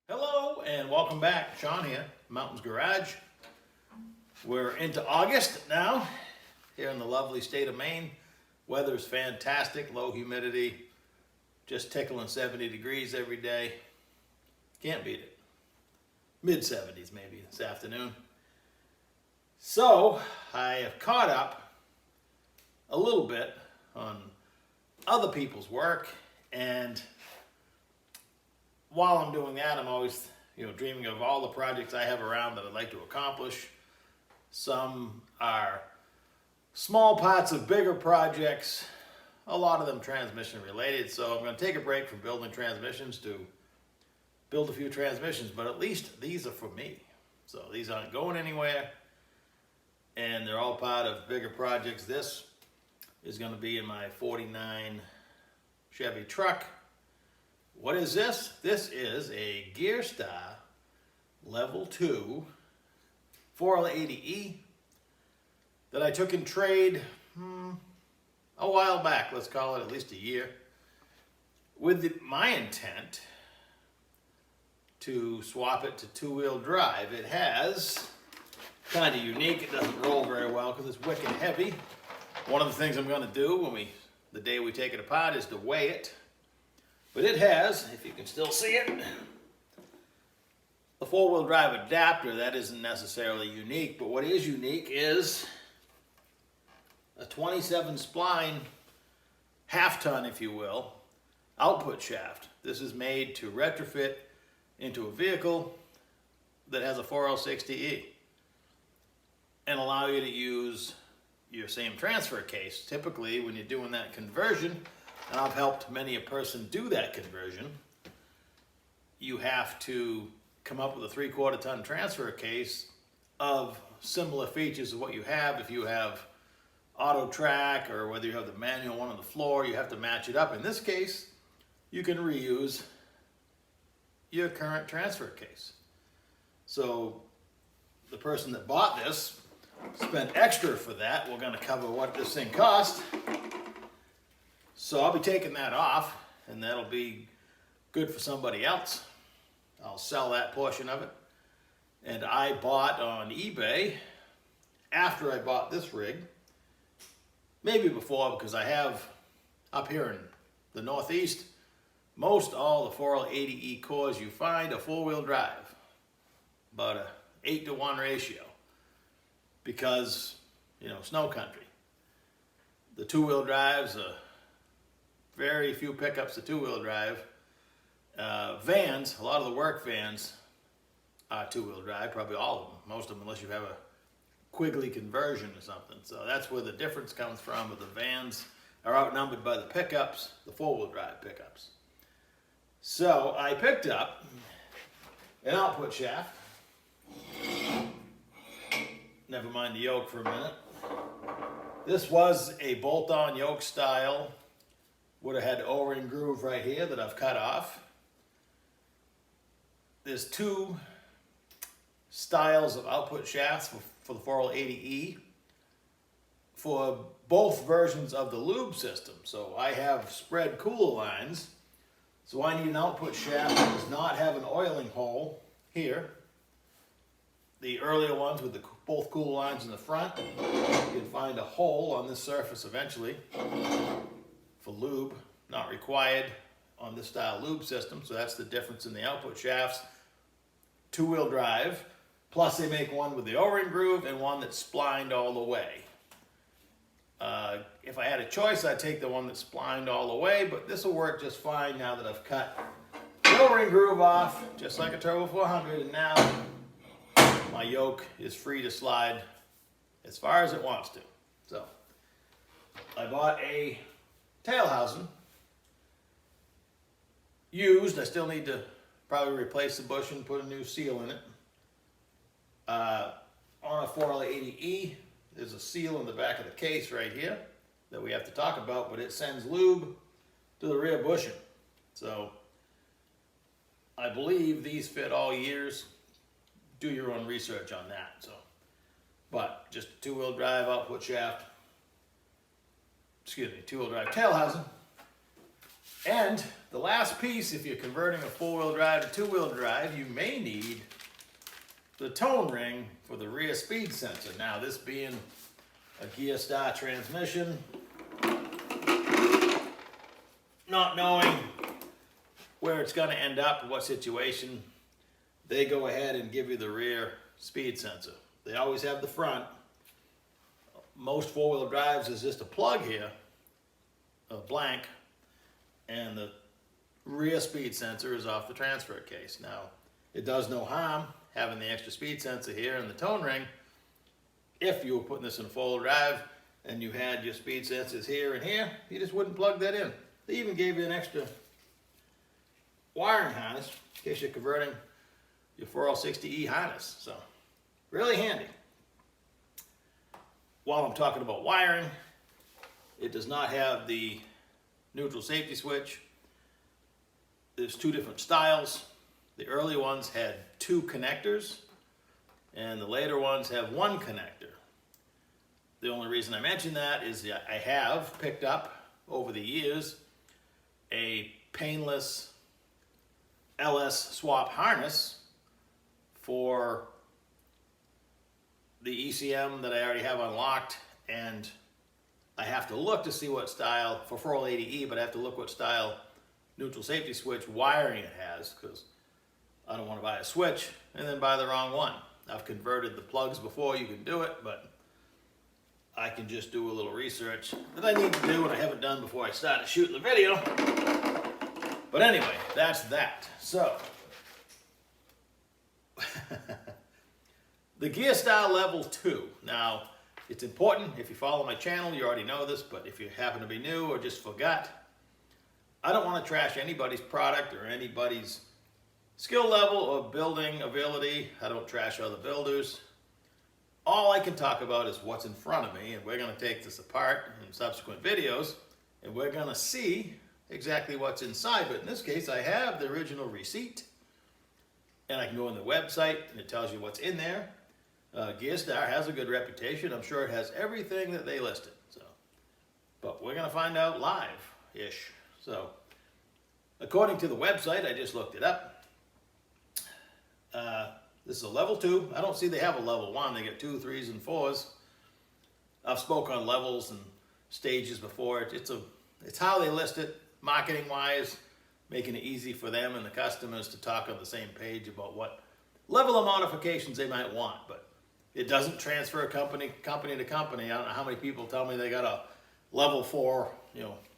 Hello and welcome back. Sean here, Mountains Garage. We're into August now here in the lovely state of Maine. Weather's fantastic, low humidity, just tickling 70 degrees every day. Can't beat it. Mid 70s maybe this afternoon. So I have caught up a little bit on other people's work, and while I'm doing that, I'm always, dreaming of all the projects I have around that I'd like to accomplish. Some are small parts of bigger projects, a lot of them transmission related. So I'm going to take a break from building transmissions to build a few transmissions, but at least these are for me. So these aren't going anywhere, and they're all part of bigger projects. This is going to be in my 49 Chevy truck. What is this? This is a Gearstar Level 2 4L80E that I took in trade a while back, let's call it at least a year, with my intent to swap it to two-wheel drive. It has, kind of unique, it doesn't roll very well because it's wicked heavy. One of the things I'm going to do the day we take it apart is to weigh it. But it has, if you can still see it, the four-wheel drive adapter. That isn't necessarily unique, but what is unique is a 27 spline, half-ton if you will, output shaft. This is made to retrofit into a vehicle that has a 4L60E and allow you to use your same transfer case. Typically, when you're doing that conversion, and I've helped many a person do that conversion, you have to come up with a 3/4 ton transfer case of similar features of what you have. If you have auto track or whether you have the manual one on the floor, you have to match it up. In this case, you can reuse your current transfer case. So the person that bought this spent extra for that. We're going to cover what this thing cost. So I'll be taking that off, and that'll be good for somebody else. I'll sell that portion of it. And I bought on eBay, after I bought this rig, maybe before, because I have up here in the Northeast, most all the 4L80E cores you find are four-wheel drive, about a 8-to-1 ratio, because, snow country. The two-wheel drives are very few pickups to two-wheel drive. Vans, a lot of the work vans are two-wheel drive, probably all of them, most of them, unless you have a Quigley conversion or something. So that's where the difference comes from, but the vans are outnumbered by the pickups, the four-wheel drive pickups. So I picked up an output shaft. Never mind the yoke for a minute. This was a bolt-on yoke style. Would have had O-ring groove right here that I've cut off. There's two styles of output shafts for the 4L80E for both versions of the lube system. So I have spread cooler lines, so I need an output shaft that does not have an oiling hole here. The earlier ones with both cooler lines in the front, you can find a hole on this surface eventually for lube, not required on this style lube system. So that's the difference in the output shafts. Two-wheel drive, plus they make one with the O-ring groove and one that's splined all the way. If I had a choice, I'd take the one that's splined all the way, but this will work just fine now that I've cut the O-ring groove off, just like a Turbo 400, and now my yoke is free to slide as far as it wants to. So I bought a tail housing, used. I still need to probably replace the bushing, put a new seal in it. On a 4L80E, there's a seal in the back of the case right here that we have to talk about, but it sends lube to the rear bushing. So I believe these fit all years. Do your own research on that. So, but just a two-wheel drive output shaft, two-wheel drive tail housing, And the last piece, if you're converting a four-wheel drive to two-wheel drive, you may need the tone ring for the rear speed sensor. Now, this being a GearStar transmission, not knowing where it's going to end up, what situation, they go ahead and give you the rear speed sensor. They always have the front. Most four-wheel drives is just a plug here, a blank, and the rear speed sensor is off the transfer case. Now, it does no harm having the extra speed sensor here and the tone ring. If you were putting this in a four-wheel drive and you had your speed sensors here and here, you just wouldn't plug that in. They even gave you an extra wiring harness in case you're converting your 4L60E harness. So, really handy. While I'm talking about wiring, it does not have the neutral safety switch. There's two different styles. The early ones had two connectors, and the later ones have one connector. The only reason I mention that is that I have picked up over the years a painless LS swap harness for the ECM that I already have unlocked, and I have to look to see what style, for 4L80E, but I have to look what style neutral safety switch wiring it has, because I don't want to buy a switch and then buy the wrong one. I've converted the plugs before, you can do it, but I can just do a little research that I need to do and I haven't done before I started shooting the video. But anyway, that's that. So, the GearStar Level 2. Now, it's important, if you follow my channel, you already know this, but if you happen to be new or just forgot, I don't want to trash anybody's product or anybody's skill level or building ability. I don't trash other builders. All I can talk about is what's in front of me, and we're going to take this apart in subsequent videos, and we're going to see exactly what's inside. But in this case, I have the original receipt, and I can go on the website, and it tells you what's in there. GearStar has a good reputation. I'm sure it has everything that they listed. So, but we're going to find out live-ish. So, according to the website, I just looked it up. This is a level 2. I don't see they have a level 1. They get 2, 3s, and 4s. I've spoke on levels and stages before. It's how they list it, marketing-wise, making it easy for them and the customers to talk on the same page about what level of modifications they might want. But it doesn't transfer company to company. I don't know how many people tell me they got a level 4,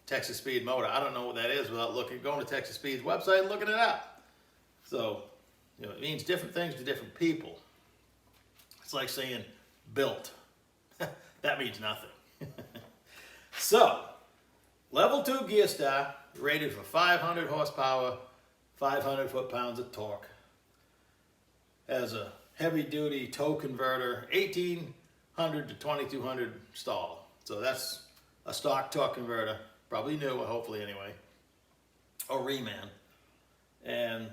Texas Speed motor. I don't know what that is without going to Texas Speed's website and looking it up. So, it means different things to different people. It's like saying built. That means nothing. So, level 2 GearStar, rated for 500 horsepower, 500 foot-pounds of torque. Has a heavy-duty tow converter, 1800 to 2200 stall. So that's a stock torque converter, probably new, hopefully anyway, or reman. And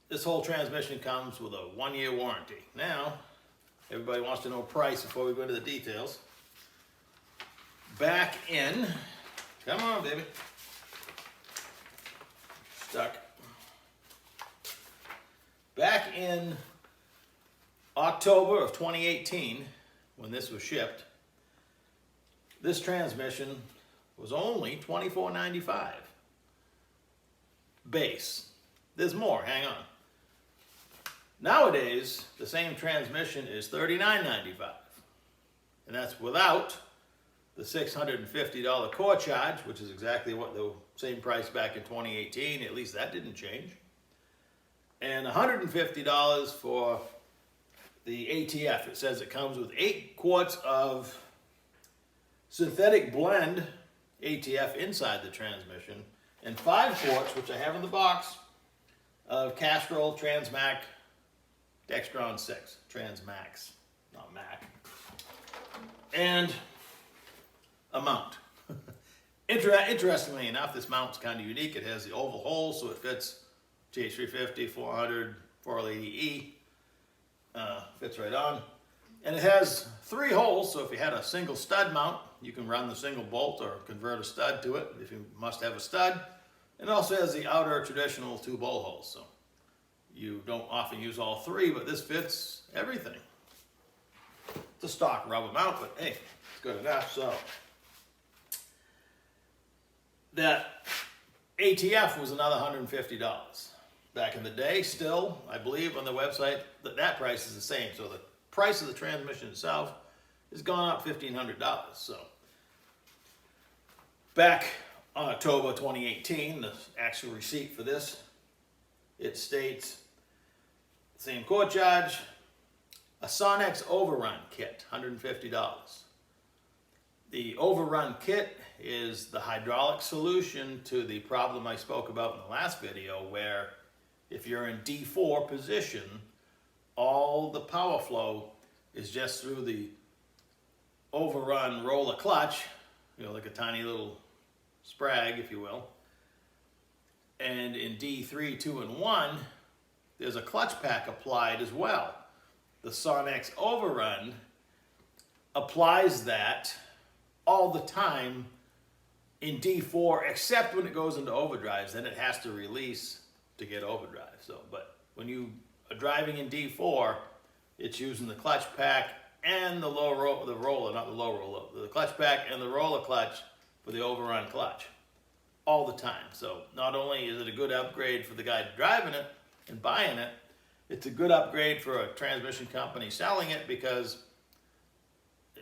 this whole transmission comes with a 1-year warranty. Now, everybody wants to know price before we go into the details. Back in, come on baby, stuck. Back in October of 2018, when this was shipped, this transmission was only $24.95. Base. There's more, hang on. Nowadays, the same transmission is $39.95, and that's without the $650 core charge, which is exactly what the same price back in 2018, at least that didn't change, and $150 for the ATF. It says it comes with 8 quarts of synthetic blend ATF inside the transmission, and 5 quarts, which I have in the box, of Castrol Transmac Dextron 6, Transmax, not Mac, and a mount. Interestingly enough, this mount's kind of unique. It has the oval hole, so it fits GH350, 400, 4L80E, fits right on. And it has 3 holes, so if you had a single stud mount, you can run the single bolt or convert a stud to it if you must have a stud. And it also has the outer traditional 2 bowl holes, so you don't often use all 3, but this fits everything. It's a stock rubber mount, but hey, it's good enough. So that ATF was another $150 back in the day. Still, I believe on the website that price is the same. So the price of the transmission itself has gone up $1,500. So back on October 2018, the actual receipt for this, it states same core charge, a Sonex Overrun kit, $150. The Overrun kit is the hydraulic solution to the problem I spoke about in the last video, where if you're in D4 position, all the power flow is just through the overrun roller clutch, like a tiny little sprag, if you will. And in D3, 2, and 1, there's a clutch pack applied as well. The Sonex Overrun applies that all the time in D4, except when it goes into overdrives, then it has to release to get overdrive. So, but when you are driving in D4, it's using the clutch pack and the the clutch pack and the roller clutch for the overrun clutch all the time. So not only is it a good upgrade for the guy driving it and buying it, it's a good upgrade for a transmission company selling it, because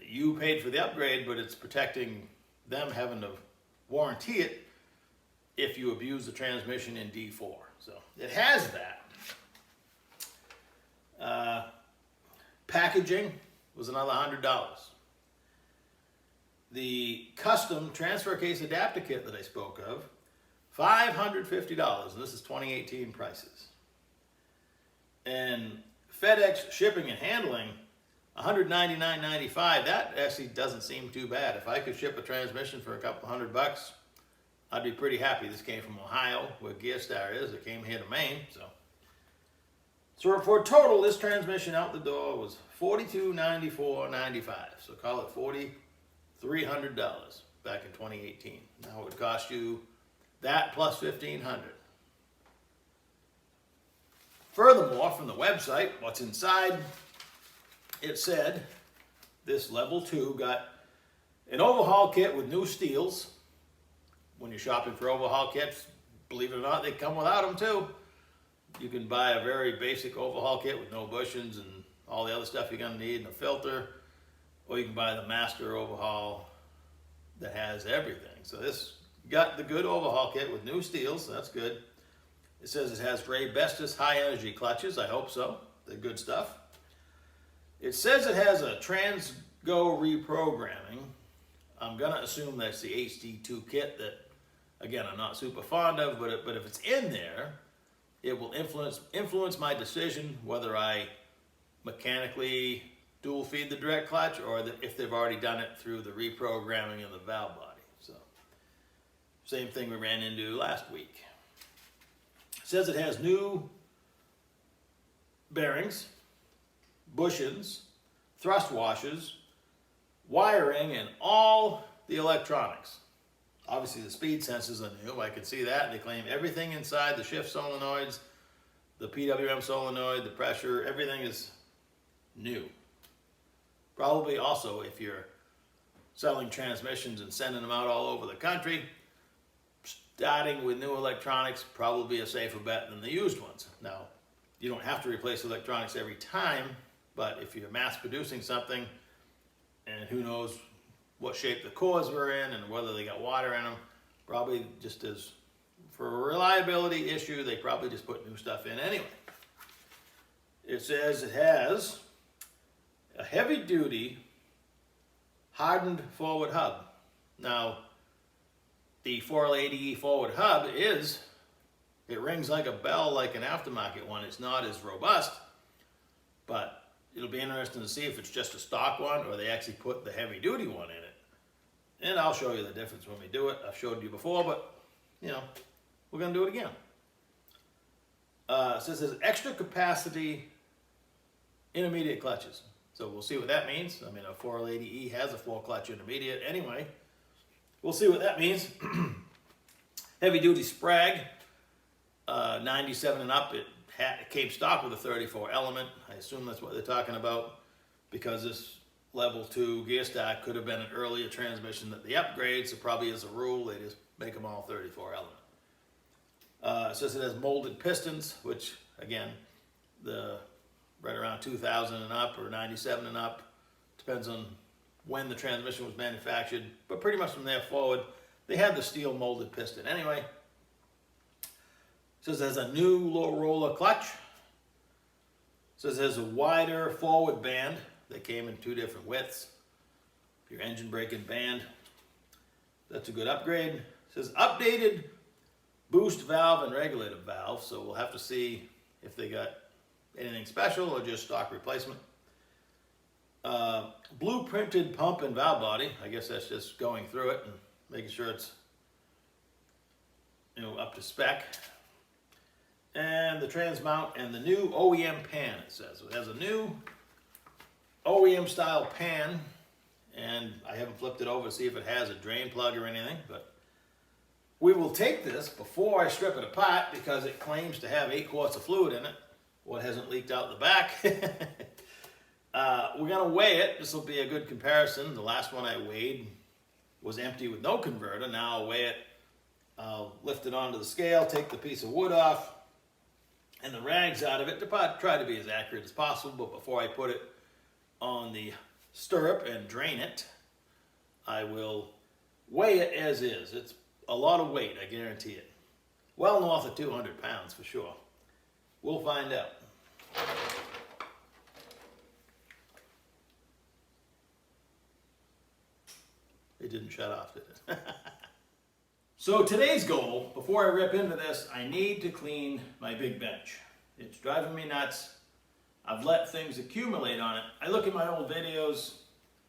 you paid for the upgrade, but it's protecting them having to warranty it if you abuse the transmission in D4. So it has that. Packaging was another $100. The custom transfer case adapter kit that I spoke of, $550, and this is 2018 prices. And FedEx shipping and handling, $199.95. That actually doesn't seem too bad. If I could ship a transmission for a couple $100, I'd be pretty happy. This came from Ohio, where Gearstar is. It came here to Maine. So for a total, this transmission out the door was $4294.95. So call it $4,300 back in 2018. Now it would cost you that plus $1,500. Furthermore, from the website, what's inside, it said this level 2 got an overhaul kit with new steels. When you're shopping for overhaul kits, believe it or not, they come without them too. You can buy a very basic overhaul kit with no bushings and all the other stuff you're going to need and a filter, or you can buy the master overhaul that has everything. So this got the good overhaul kit with new steels, so that's good. It says it has Ray Bestis high energy clutches. I hope so. They're good stuff. It says it has a Transgo reprogramming. I'm going to assume that's the HD2 kit that, again, I'm not super fond of, but if it's in there, it will influence my decision whether I mechanically dual feed the direct clutch, or if they've already done it through the reprogramming of the valve body. So, same thing we ran into last week. It says it has new bearings, bushings, thrust washers, wiring, and all the electronics. Obviously the speed sensors are new, I can see that. They claim everything inside, the shift solenoids, the PWM solenoid, the pressure, everything is new. Probably also, if you're selling transmissions and sending them out all over the country, starting with new electronics probably a safer bet than the used ones. Now, you don't have to replace electronics every time, but if you're mass producing something, and who knows what shape the cores were in and whether they got water in them, probably just as for a reliability issue, they probably just put new stuff in anyway. It says it has a heavy duty hardened forward hub. Now, the 4L80E forward hub it rings like a bell like an aftermarket one. It's not as robust, but it'll be interesting to see if it's just a stock one or they actually put the heavy duty one in it. And I'll show you the difference when we do it. I've showed you before, but we're gonna do it again. It says there's extra capacity intermediate clutches. So we'll see what that means. I mean, a 4L80E has a 4 clutch intermediate anyway. We'll see what that means. heavy duty Sprague, 97 and up. It came stock with a 34 element. I assume that's what they're talking about, because this level 2 gear stock could have been an earlier transmission that they upgrade, so probably as a rule they just make them all 34 element. It says it has molded pistons, which again, right around 2000 and up or 97 and up, depends on when the transmission was manufactured, but pretty much from there forward they had the steel molded piston. Anyway, it says it has a new low roller clutch. It says it has a wider forward band. They came in 2 different widths. Your engine braking band, that's a good upgrade. It says updated boost valve and regulator valve, so we'll have to see if they got anything special or just stock replacement. Blueprinted pump and valve body. I guess that's just going through it and making sure it's, you know, up to spec. And the trans mount and the new OEM pan, it says. It has a new OEM style pan, and I haven't flipped it over to see if it has a drain plug or anything, but we will take this before I strip it apart because it claims to have 8 quarts of fluid in it. What hasn't leaked out the back. We're going to weigh it. This will be a good comparison. The last one I weighed was empty with no converter. Now I'll weigh it. I'll lift it onto the scale, take the piece of wood off and the rags out of it to try to be as accurate as possible. But before I put it on the stirrup and drain it, I will weigh it as is. It's a lot of weight, I guarantee it. Well north of 200 pounds for sure. We'll find out. It didn't shut off, did it? So today's goal, before I rip into this, I need to clean my big bench. It's driving me nuts. I've let things accumulate on it. I look at my old videos,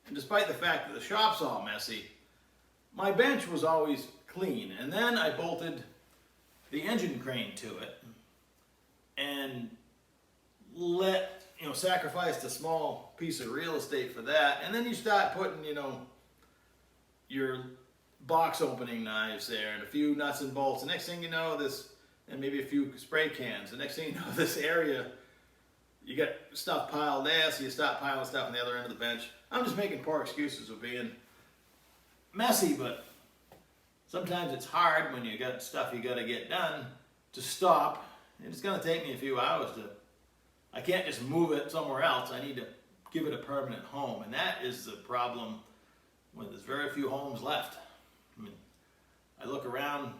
and despite the fact that the shop's all messy, my bench was always clean. And then I bolted the engine crane to it and sacrificed a small piece of real estate for that. And then you start putting, your box opening knives there and a few nuts and bolts. The next thing you know, and maybe a few spray cans. The next thing you know, this area, you got stuff piled there, so you start piling stuff on the other end of the bench. I'm just making poor excuses of being messy, but sometimes it's hard when you got stuff you got to get done to stop. And it's going to take me a few hours I can't just move it somewhere else. I need to give it a permanent home. And that is the problem when there's very few homes left. I mean, I look around,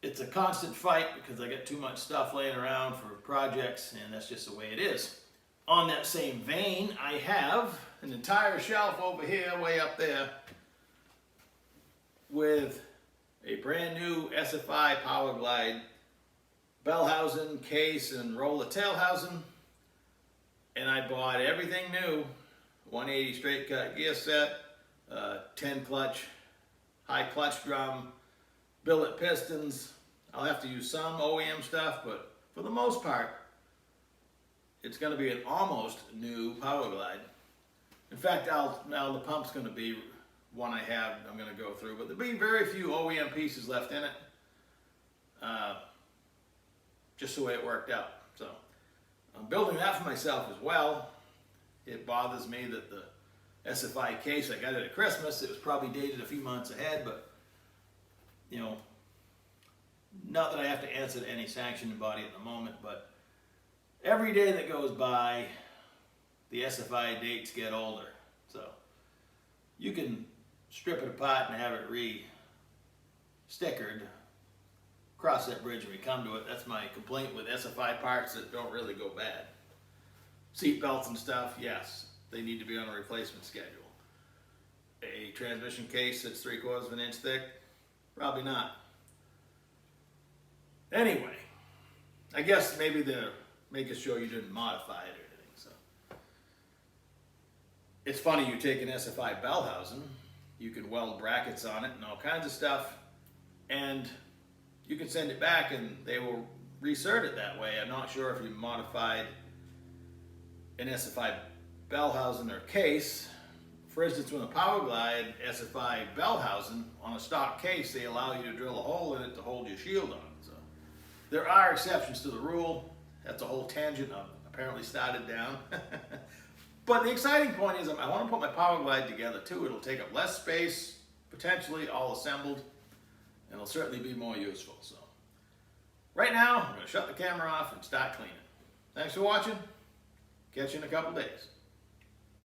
it's a constant fight because I got too much stuff laying around for projects, and that's just the way it is. On that same vein, I have an entire shelf over here, way up there, with a brand new SFI Power Glide bell housing, case, and roller tail housing. And I bought everything new, 180 straight cut gear set, 10 clutch, high clutch drum, billet pistons. I'll have to use some OEM stuff, but for the most part, it's going to be an almost new Power Glide. In fact, now the pump's going to be one I'm going to go through, but there'll be very few OEM pieces left in it. Just the way it worked out. So I'm building that for myself as well. It bothers me that the SFI case, I got it at Christmas. It was probably dated a few months ahead, but not that I have to answer to any sanctioned body at the moment, but every day that goes by, the SFI dates get older. So you can strip it apart and have it re-stickered. Cross that bridge when we come to it. That's my complaint with SFI parts that don't really go bad. Seat belts and stuff, yes, they need to be on a replacement schedule. A transmission case that's 3/4 of an inch thick, probably not. Anyway, I guess maybe they're making sure you didn't modify it or anything. So it's funny, you take an SFI bell housing, you can weld brackets on it and all kinds of stuff, and you can send it back and they will reinsert it that way. I'm not sure if you modified an SFI bell housing or case For instance, with a Power Glide SFI bell housing on a stock case, they allow you to drill a hole in it to hold your shield on. So there are exceptions to the rule. That's a whole tangent I've apparently started down. But the exciting point is I want to put my Power Glide together too. It'll take up less space, potentially all assembled, and it'll certainly be more useful. So right now, I'm going to shut the camera off and start cleaning. Thanks for watching. Catch you in a couple days.